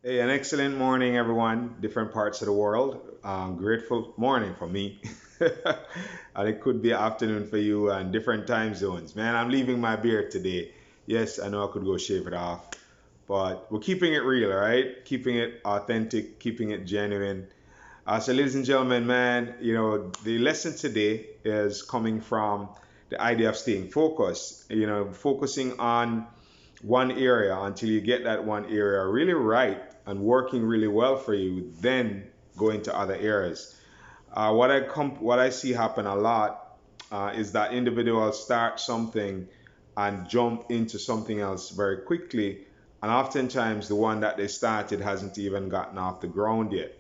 Hey, an excellent morning, everyone. Different parts of the world. Grateful morning for me. And it could be afternoon for you and different time zones. Man, I'm leaving my beard today. Yes, I know I could go shave it off, but we're keeping it real, all right? Keeping it authentic, keeping it genuine. So, ladies and gentlemen, man, the lesson today is coming from the idea of staying focused, focusing on one area until you get that one area really right and working really well for you, then go into other areas. What I see happen a lot is that individuals start something and jump into something else very quickly, and oftentimes the one that they started hasn't even gotten off the ground yet.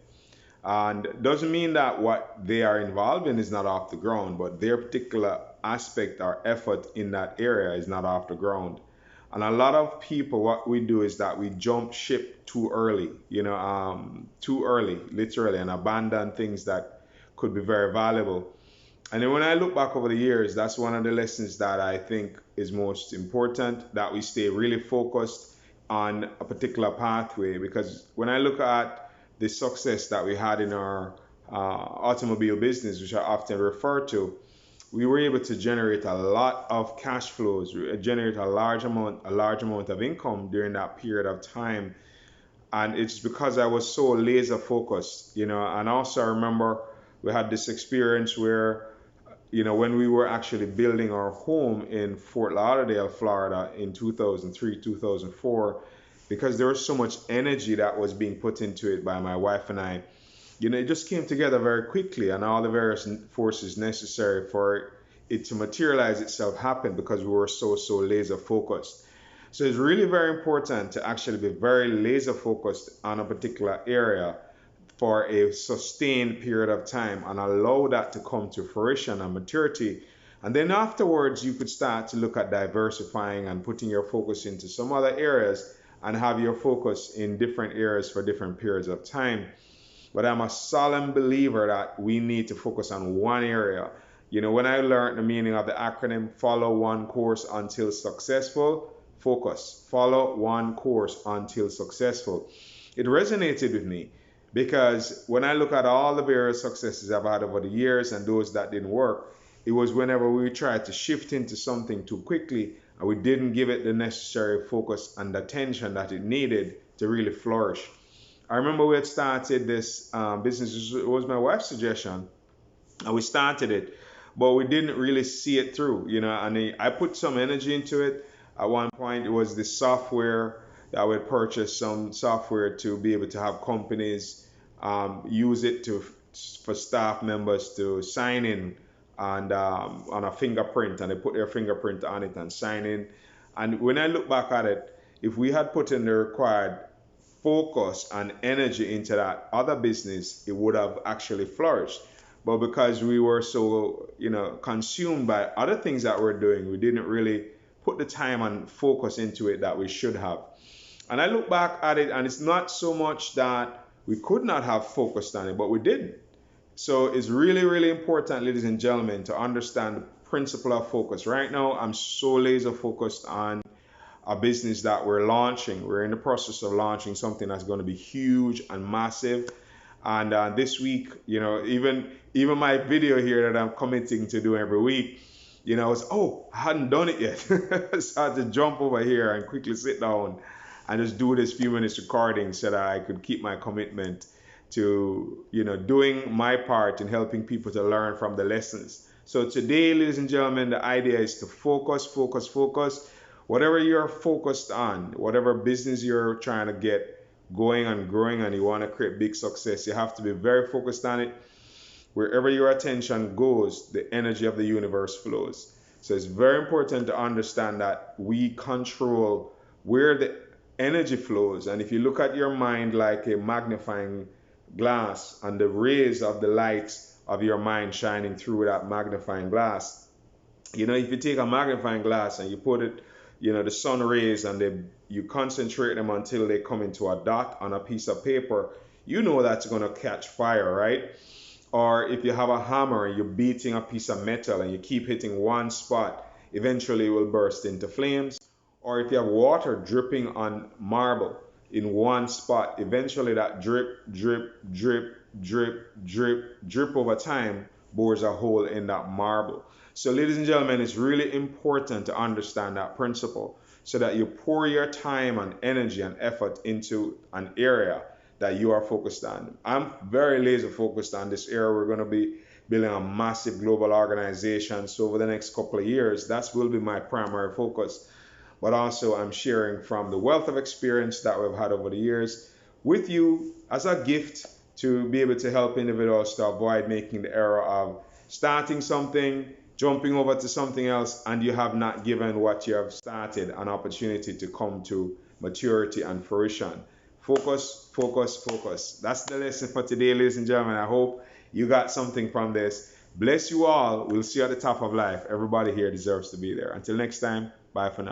And doesn't mean that what they are involved in is not off the ground, but their particular aspect or effort in that area is not off the ground. And a lot of people, what we do is that we jump ship too early, too early, literally, and abandon things that could be very valuable. And then when I look back over the years, that's one of the lessons that I think is most important, that we stay really focused on a particular pathway. Because when I look at the success that we had in our automobile business, which I often refer to, we were able to generate a lot of cash flows, generate a large amount of income during that period of time. And it's because I was so laser focused, and also I remember we had this experience where, when we were actually building our home in Fort Lauderdale, Florida in 2003, 2004, because there was so much energy that was being put into it by my wife and I, it just came together very quickly, and all the various forces necessary for it to materialize itself happened because we were so laser focused. So it's really very important to actually be very laser focused on a particular area for a sustained period of time and allow that to come to fruition and maturity. And then afterwards, you could start to look at diversifying and putting your focus into some other areas and have your focus in different areas for different periods of time. But I'm a solemn believer that we need to focus on one area. When I learned the meaning of the acronym follow one course until successful, focus, follow one course until successful, it resonated with me because when I look at all the various successes I've had over the years and those that didn't work, it was whenever we tried to shift into something too quickly and we didn't give it the necessary focus and attention that it needed to really flourish. I remember we had started this business. It was my wife's suggestion, and we started it, but we didn't really see it through, And I put some energy into it. At one point, it was the software that I would purchase some software to be able to have companies use it to for staff members to sign in and on a fingerprint, and they put their fingerprint on it and sign in. And when I look back at it, if we had put in the required focus and energy into that other business, it would have actually flourished. But because we were so, consumed by other things that we're doing, we didn't really put the time and focus into it that we should have. And I look back at it, and it's not so much that we could not have focused on it, but we didn't. So it's really, really important, ladies and gentlemen, to understand the principle of focus. Right now, I'm so laser focused on a business that we're launching. We're in the process of launching something that's going to be huge and massive. And this week, even my video here that I'm committing to do every week, I hadn't done it yet. So I had to jump over here and quickly sit down and just do this few minutes recording so that I could keep my commitment to, doing my part in helping people to learn from the lessons. So today, ladies and gentlemen, the idea is to focus, focus, focus. Whatever you're focused on, whatever business you're trying to get going and growing and you want to create big success, you have to be very focused on it. Wherever your attention goes, the energy of the universe flows. So it's very important to understand that we control where the energy flows. And if you look at your mind like a magnifying glass and the rays of the light of your mind shining through that magnifying glass, if you take a magnifying glass and you put it, the sun rays, and you concentrate them until they come into a dot on a piece of paper, that's going to catch fire, right? Or if you have a hammer and you're beating a piece of metal and you keep hitting one spot, eventually it will burst into flames. Or if you have water dripping on marble, in one spot, eventually that drip, drip, drip, drip, drip, drip over time bores a hole in that marble. So, ladies and gentlemen, it's really important to understand that principle so that you pour your time and energy and effort into an area that you are focused on. I'm very laser focused on this area. We're going to be building a massive global organization. So over the next couple of years, that will be my primary focus. But also I'm sharing from the wealth of experience that we've had over the years with you as a gift to be able to help individuals to avoid making the error of starting something, jumping over to something else, and you have not given what you have started an opportunity to come to maturity and fruition. Focus, focus, focus. That's the lesson for today, ladies and gentlemen. I hope you got something from this. Bless you all. We'll see you at the top of life. Everybody here deserves to be there. Until next time, bye for now.